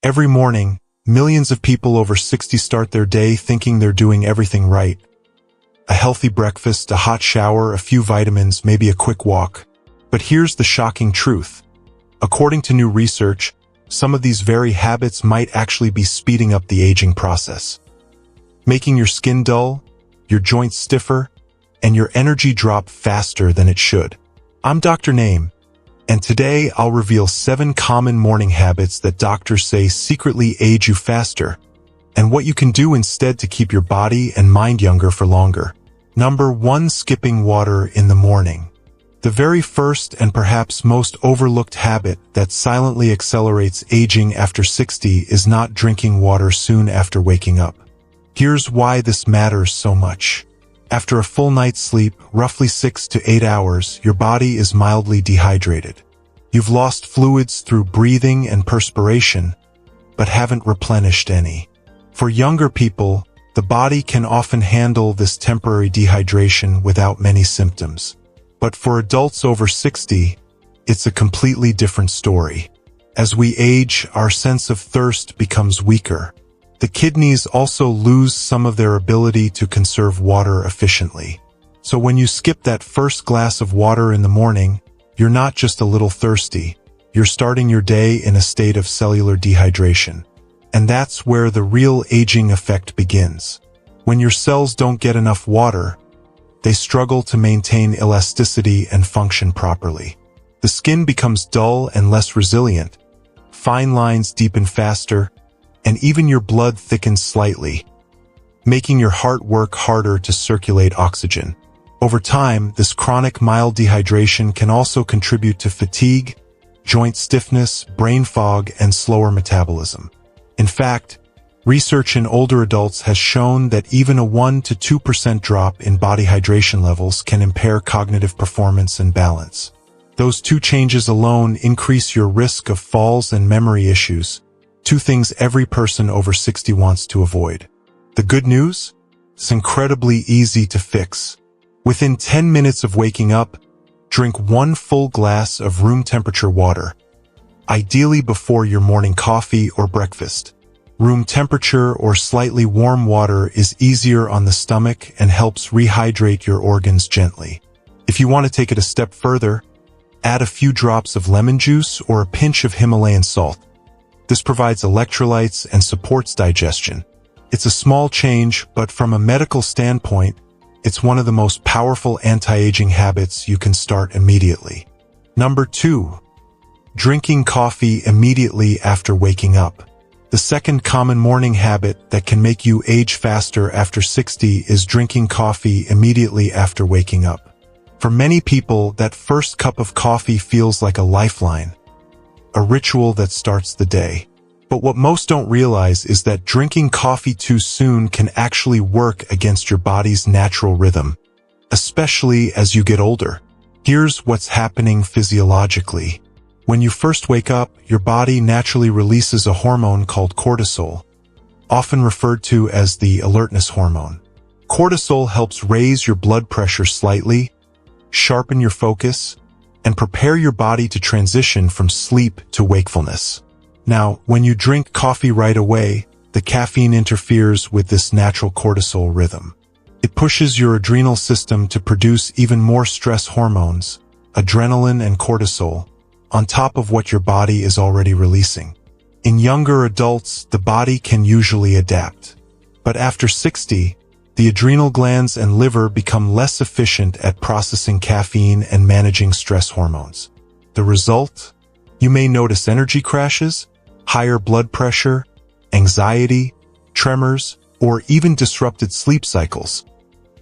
Every morning, millions of people over 60 start their day thinking they're doing everything right. A healthy breakfast, a hot shower, a few vitamins, maybe a quick walk. But here's the shocking truth. According to new research, some of these very habits might actually be speeding up the aging process, making your skin dull, your joints stiffer, and your energy drop faster than it should. I'm Dr. Name, and today I'll reveal 7 common morning habits that doctors say secretly age you faster, and what you can do instead to keep your body and mind younger for longer. Number 1. Skipping water in the morning. The very first and perhaps most overlooked habit that silently accelerates aging after 60 is not drinking water soon after waking up. Here's why this matters so much. After a full night's sleep, roughly 6 to 8 hours, your body is mildly dehydrated. You've lost fluids through breathing and perspiration, but haven't replenished any. For younger people, the body can often handle this temporary dehydration without many symptoms. But for adults over 60, it's a completely different story. As we age, our sense of thirst becomes weaker. The kidneys also lose some of their ability to conserve water efficiently. So when you skip that first glass of water in the morning, you're not just a little thirsty, you're starting your day in a state of cellular dehydration. And that's where the real aging effect begins. When your cells don't get enough water, they struggle to maintain elasticity and function properly. The skin becomes dull and less resilient, fine lines deepen faster, and even your blood thickens slightly, making your heart work harder to circulate oxygen. Over time, this chronic mild dehydration can also contribute to fatigue, joint stiffness, brain fog, and slower metabolism. In fact, research in older adults has shown that even a 1 to 2% drop in body hydration levels can impair cognitive performance and balance. Those 2 changes alone increase your risk of falls and memory issues, 2 things every person over 60 wants to avoid. The good news? It's incredibly easy to fix. Within 10 minutes of waking up, drink 1 full glass of room temperature water, ideally before your morning coffee or breakfast. Room temperature or slightly warm water is easier on the stomach and helps rehydrate your organs gently. If you want to take it a step further, add a few drops of lemon juice or a pinch of Himalayan salt. This provides electrolytes and supports digestion. It's a small change, but from a medical standpoint, it's one of the most powerful anti-aging habits you can start immediately. Number 2. Drinking coffee immediately after waking up. The second common morning habit that can make you age faster after 60 is drinking coffee immediately after waking up. For many people, that first cup of coffee feels like a lifeline, a ritual that starts the day. But what most don't realize is that drinking coffee too soon can actually work against your body's natural rhythm, especially as you get older. Here's what's happening physiologically. When you first wake up, your body naturally releases a hormone called cortisol, often referred to as the alertness hormone. Cortisol helps raise your blood pressure slightly, sharpen your focus, and prepare your body to transition from sleep to wakefulness. Now, when you drink coffee right away, the caffeine interferes with this natural cortisol rhythm. It pushes your adrenal system to produce even more stress hormones, adrenaline and cortisol, on top of what your body is already releasing. In younger adults, the body can usually adapt. But after 60, the adrenal glands and liver become less efficient at processing caffeine and managing stress hormones. The result? You may notice energy crashes, higher blood pressure, anxiety, tremors, or even disrupted sleep cycles,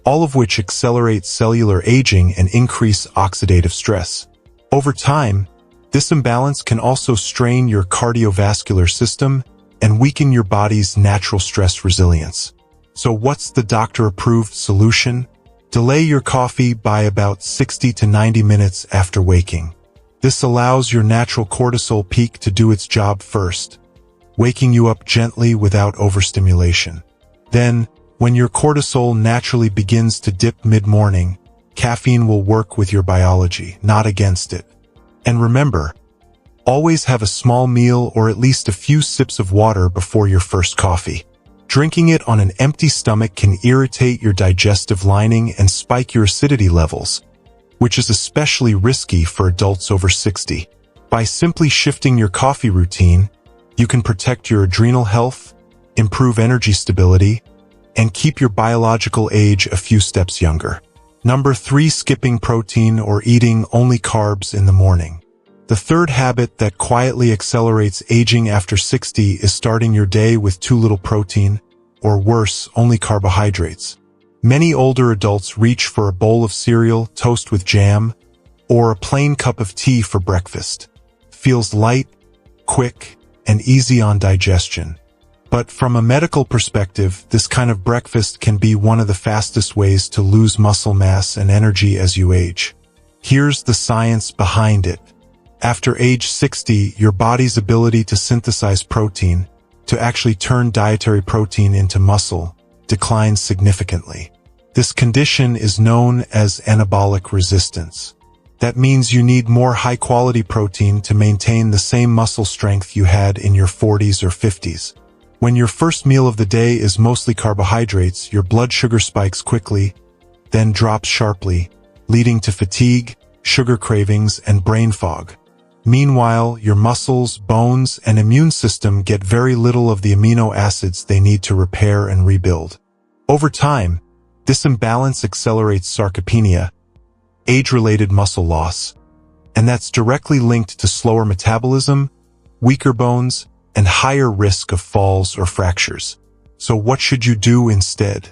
all of which accelerate cellular aging and increase oxidative stress. Over time, this imbalance can also strain your cardiovascular system and weaken your body's natural stress resilience. So what's the doctor-approved solution? Delay your coffee by about 60 to 90 minutes after waking. This allows your natural cortisol peak to do its job first, waking you up gently without overstimulation. Then, when your cortisol naturally begins to dip mid-morning, caffeine will work with your biology, not against it. And remember, Always have a small meal or at least a few sips of water before your first coffee. Drinking it on an empty stomach can irritate your digestive lining and spike your acidity levels, which is especially risky for adults over 60. By simply shifting your coffee routine, you can protect your adrenal health, improve energy stability, and keep your biological age a few steps younger. Number 3. Skipping protein or eating only carbs in the morning. The third habit that quietly accelerates aging after 60 is starting your day with too little protein, or worse, only carbohydrates. Many older adults reach for a bowl of cereal, toast with jam, or a plain cup of tea for breakfast. Feels light, quick, and easy on digestion. But from a medical perspective, this kind of breakfast can be one of the fastest ways to lose muscle mass and energy as you age. Here's the science behind it. After age 60, your body's ability to synthesize protein, to actually turn dietary protein into muscle, declines significantly. This condition is known as anabolic resistance. That means you need more high-quality protein to maintain the same muscle strength you had in your 40s or 50s. When your first meal of the day is mostly carbohydrates, your blood sugar spikes quickly, then drops sharply, leading to fatigue, sugar cravings, and brain fog. Meanwhile, your muscles, bones, and immune system get very little of the amino acids they need to repair and rebuild. Over time, this imbalance accelerates sarcopenia, age-related muscle loss, and that's directly linked to slower metabolism, weaker bones, and higher risk of falls or fractures. So what should you do instead?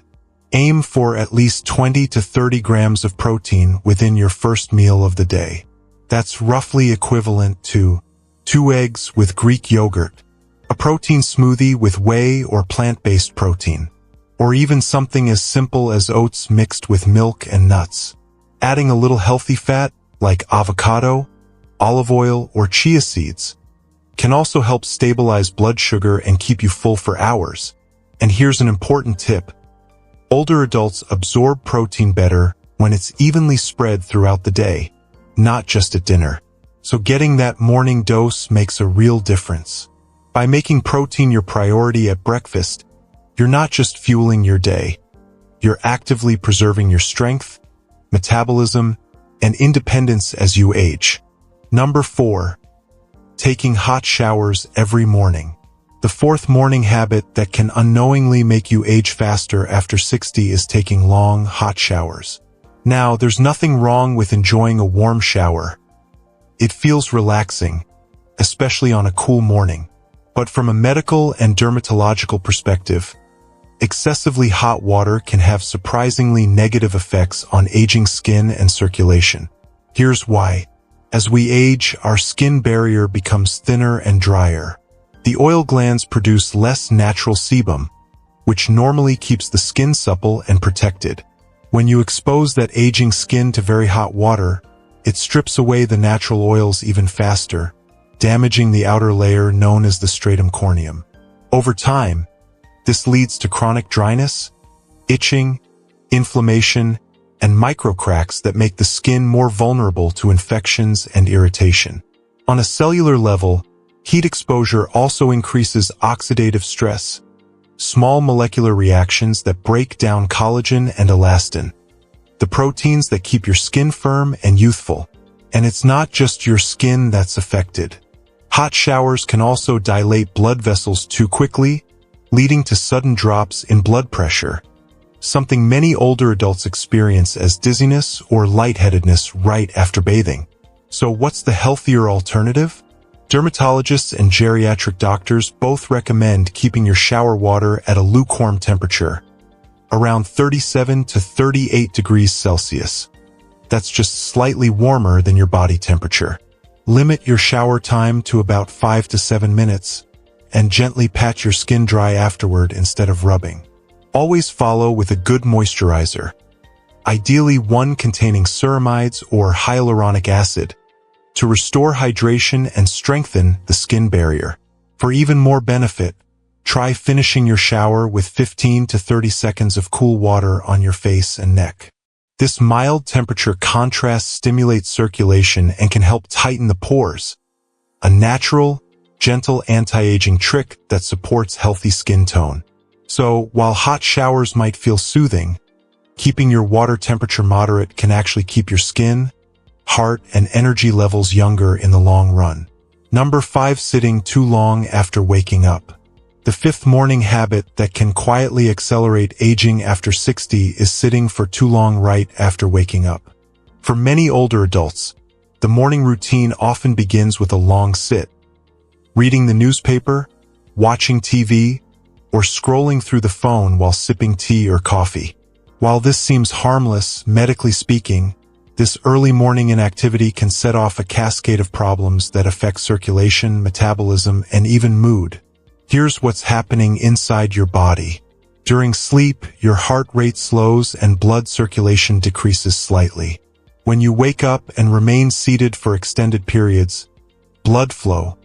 Aim for at least 20 to 30 grams of protein within your first meal of the day. That's roughly equivalent to 2 eggs with Greek yogurt, a protein smoothie with whey or plant-based protein, or even something as simple as oats mixed with milk and nuts. Adding a little healthy fat, like avocado, olive oil, or chia seeds, can also help stabilize blood sugar and keep you full for hours. And here's an important tip. Older adults absorb protein better when it's evenly spread throughout the day, not just at dinner. So getting that morning dose makes a real difference. By making protein your priority at breakfast, you're not just fueling your day, you're actively preserving your strength, metabolism, and independence as you age. Number 4. Taking hot showers every morning. The fourth morning habit that can unknowingly make you age faster after 60 is taking long, hot showers. Now, there's nothing wrong with enjoying a warm shower. It feels relaxing, especially on a cool morning. But from a medical and dermatological perspective, excessively hot water can have surprisingly negative effects on aging skin and circulation. Here's why. As we age, our skin barrier becomes thinner and drier. The oil glands produce less natural sebum, which normally keeps the skin supple and protected. When you expose that aging skin to very hot water, it strips away the natural oils even faster, damaging the outer layer known as the stratum corneum. Over time, this leads to chronic dryness, itching, inflammation, and microcracks that make the skin more vulnerable to infections and irritation. On a cellular level, heat exposure also increases oxidative stress, small molecular reactions that break down collagen and elastin, the proteins that keep your skin firm and youthful. And it's not just your skin that's affected. Hot showers can also dilate blood vessels too quickly, leading to sudden drops in blood pressure, something many older adults experience as dizziness or lightheadedness right after bathing. So what's the healthier alternative? Dermatologists and geriatric doctors both recommend keeping your shower water at a lukewarm temperature, around 37 to 38 degrees Celsius. That's just slightly warmer than your body temperature. Limit your shower time to about 5 to 7 minutes, and gently pat your skin dry afterward instead of rubbing. Always follow with a good moisturizer, ideally one containing ceramides or hyaluronic acid, to restore hydration and strengthen the skin barrier. For even more benefit, try finishing your shower with 15 to 30 seconds of cool water on your face and neck. This mild temperature contrast stimulates circulation and can help tighten the pores, a natural, gentle anti-aging trick that supports healthy skin tone. So, while hot showers might feel soothing, keeping your water temperature moderate can actually keep your skin, heart, and energy levels younger in the long run. Number 5. Sitting too long after waking up. The fifth morning habit that can quietly accelerate aging after 60 is sitting for too long right after waking up. For many older adults, the morning routine often begins with a long sit. Reading the newspaper, watching TV, or scrolling through the phone while sipping tea or coffee. While this seems harmless, medically speaking, this early morning inactivity can set off a cascade of problems that affect circulation, metabolism, and even mood. Here's what's happening inside your body. During sleep, your heart rate slows and blood circulation decreases slightly. When you wake up and remain seated for extended periods, blood flow,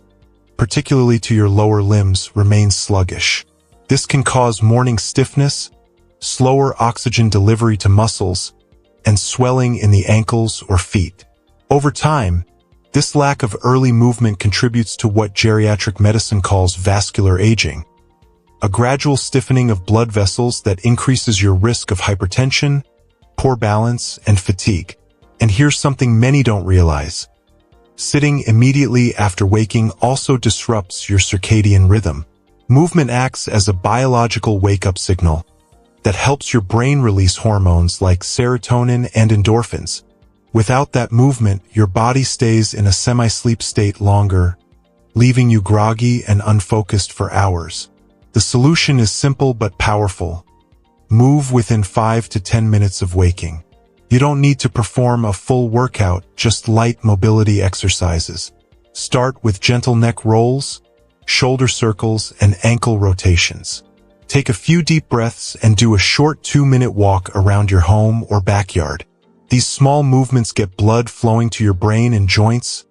particularly to your lower limbs, remains sluggish. This can cause morning stiffness, slower oxygen delivery to muscles, and swelling in the ankles or feet. Over time, this lack of early movement contributes to what geriatric medicine calls vascular aging, a gradual stiffening of blood vessels that increases your risk of hypertension, poor balance, and fatigue. And here's something many don't realize. Sitting immediately after waking also disrupts your circadian rhythm. Movement acts as a biological wake-up signal that helps your brain release hormones like serotonin and endorphins. Without that movement, your body stays in a semi-sleep state longer, leaving you groggy and unfocused for hours. The solution is simple but powerful. Move within 5 to 10 minutes of waking. You don't need to perform a full workout, just light mobility exercises. Start with gentle neck rolls, shoulder circles, and ankle rotations. Take a few deep breaths and do a short 2-minute walk around your home or backyard. These small movements get blood flowing to your brain and joints,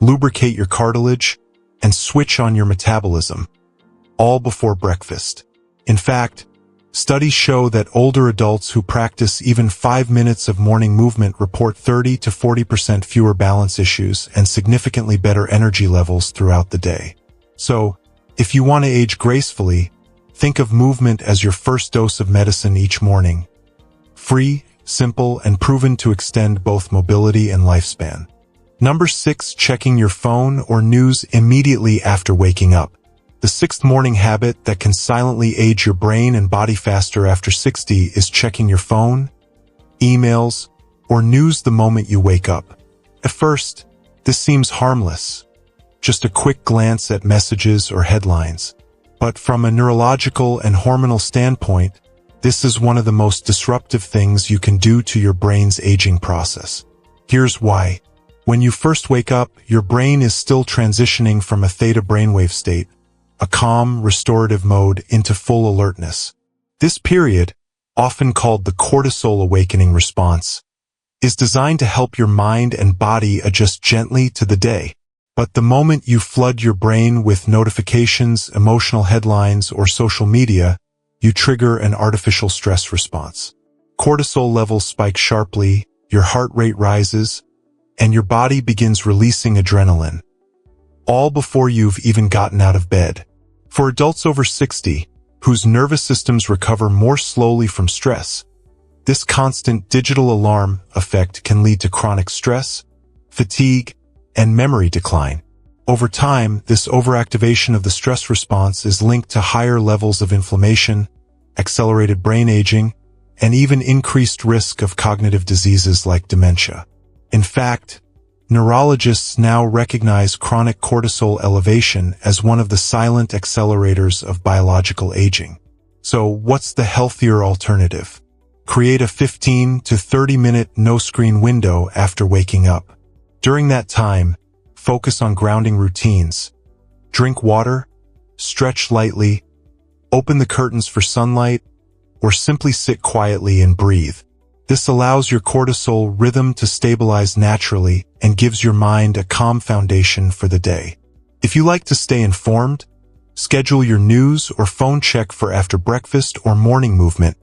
lubricate your cartilage, and switch on your metabolism, all before breakfast. In fact, studies show that older adults who practice even 5 minutes of morning movement report 30 to 40% fewer balance issues and significantly better energy levels throughout the day. So, if you want to age gracefully, think of movement as your first dose of medicine each morning. Free, simple, and proven to extend both mobility and lifespan. Number 6. Checking your phone or news immediately after waking up. The sixth morning habit that can silently age your brain and body faster after 60 is checking your phone, emails, or news the moment you wake up. At first, this seems harmless, just a quick glance at messages or headlines. But from a neurological and hormonal standpoint, this is one of the most disruptive things you can do to your brain's aging process. Here's why. When you first wake up, your brain is still transitioning from a theta brainwave state, a calm, restorative mode, into full alertness. This period, often called the cortisol awakening response, is designed to help your mind and body adjust gently to the day. But the moment you flood your brain with notifications, emotional headlines, or social media, you trigger an artificial stress response. Cortisol levels spike sharply, your heart rate rises, and your body begins releasing adrenaline, all before you've even gotten out of bed. For adults over 60, whose nervous systems recover more slowly from stress, this constant digital alarm effect can lead to chronic stress, fatigue, and memory decline. Over time, this overactivation of the stress response is linked to higher levels of inflammation, accelerated brain aging, and even increased risk of cognitive diseases like dementia. In fact, neurologists now recognize chronic cortisol elevation as one of the silent accelerators of biological aging. So, what's the healthier alternative? Create a 15 to 30-minute no-screen window after waking up. During that time, focus on grounding routines. Drink water, stretch lightly, open the curtains for sunlight, or simply sit quietly and breathe. This allows your cortisol rhythm to stabilize naturally and gives your mind a calm foundation for the day. If you like to stay informed, schedule your news or phone check for after breakfast or morning movement,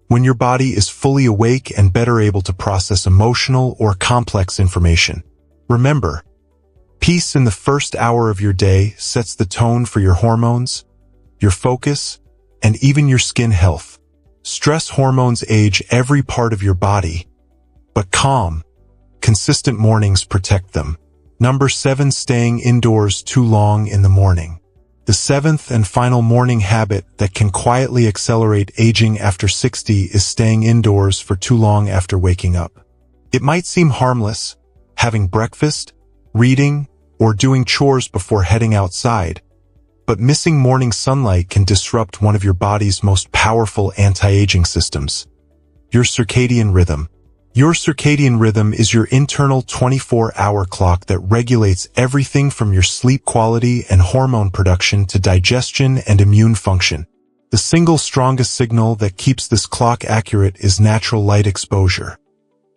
when your body is fully awake and better able to process emotional or complex information. Remember, Peace in the first hour of your day sets the tone for your hormones, your focus, and even your skin health. Stress hormones age every part of your body, but calm, consistent mornings protect them. Number 7. Staying indoors too long in the morning. The seventh and final morning habit that can quietly accelerate aging after 60 is staying indoors for too long after waking up. It might seem harmless, having breakfast, reading, or doing chores before heading outside, but missing morning sunlight can disrupt one of your body's most powerful anti-aging systems, your circadian rhythm. Your circadian rhythm is your internal 24-hour clock that regulates everything from your sleep quality and hormone production to digestion and immune function. The single strongest signal that keeps this clock accurate is natural light exposure,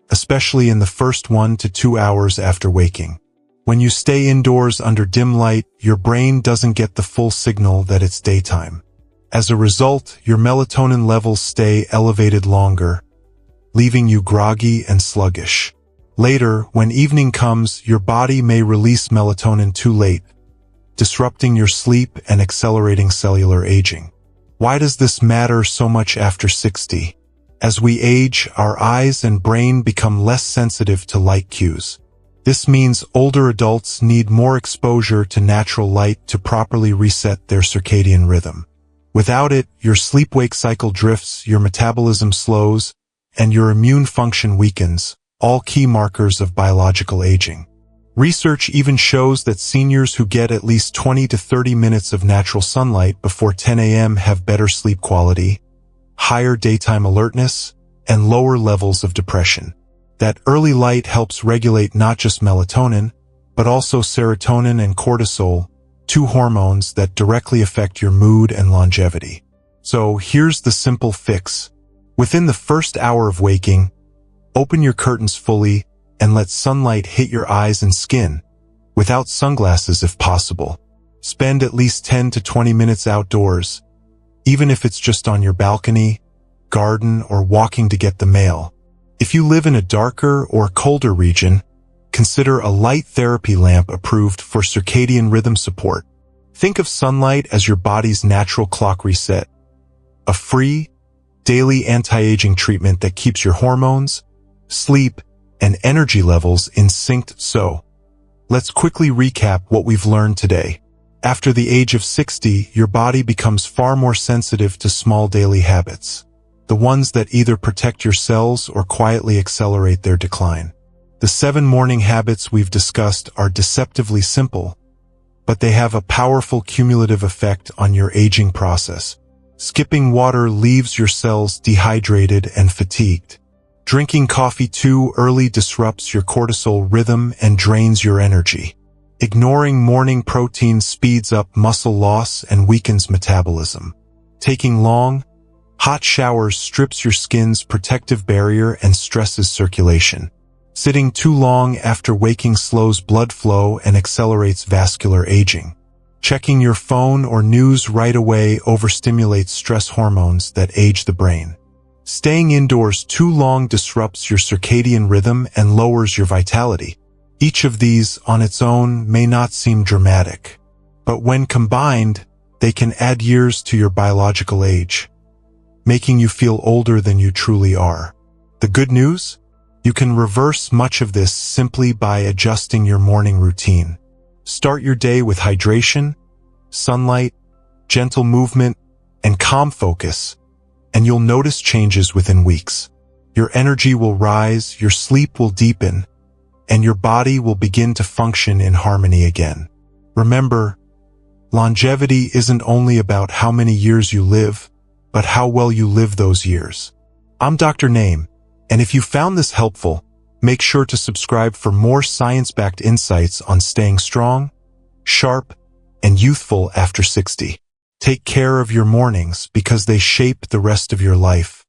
especially in the first 1 to 2 hours after waking. When you stay indoors under dim light, your brain doesn't get the full signal that it's daytime. As a result, your melatonin levels stay elevated longer, leaving you groggy and sluggish. Later, when evening comes, your body may release melatonin too late, disrupting your sleep and accelerating cellular aging. Why does this matter so much after 60? As we age, our eyes and brain become less sensitive to light cues. This means older adults need more exposure to natural light to properly reset their circadian rhythm. Without it, your sleep-wake cycle drifts, your metabolism slows, and your immune function weakens, all key markers of biological aging. Research even shows that seniors who get at least 20 to 30 minutes of natural sunlight before 10 a.m. have better sleep quality, higher daytime alertness, and lower levels of depression. That early light helps regulate not just melatonin, but also serotonin and cortisol, two hormones that directly affect your mood and longevity. So here's the simple fix. Within the first hour of waking, open your curtains fully and let sunlight hit your eyes and skin, without sunglasses if possible. Spend at least 10 to 20 minutes outdoors, even if it's just on your balcony, garden, or walking to get the mail. If you live in a darker or colder region, consider a light therapy lamp approved for circadian rhythm support. Think of sunlight as your body's natural clock reset, a free, daily anti-aging treatment that keeps your hormones, sleep, and energy levels in sync. So, let's quickly recap what we've learned today. After the age of 60, your body becomes far more sensitive to small daily habits, the ones that either protect your cells or quietly accelerate their decline. The 7 morning habits we've discussed are deceptively simple, but they have a powerful cumulative effect on your aging process. Skipping water leaves your cells dehydrated and fatigued. Drinking coffee too early disrupts your cortisol rhythm and drains your energy. Ignoring morning protein speeds up muscle loss and weakens metabolism. Taking long, hot showers strips your skin's protective barrier and stresses circulation. Sitting too long after waking slows blood flow and accelerates vascular aging. Checking your phone or news right away overstimulates stress hormones that age the brain. Staying indoors too long disrupts your circadian rhythm and lowers your vitality. Each of these on its own may not seem dramatic, but when combined, they can add years to your biological age, making you feel older than you truly are. The good news? You can reverse much of this simply by adjusting your morning routine. Start your day with hydration, sunlight, gentle movement, and calm focus, and you'll notice changes within weeks. Your energy will rise, your sleep will deepen, and your body will begin to function in harmony again. Remember, longevity isn't only about how many years you live, but how well you live those years. I'm Dr. Name, and if you found this helpful, make sure to subscribe for more science-backed insights on staying strong, sharp, and youthful after 60. Take care of your mornings because they shape the rest of your life.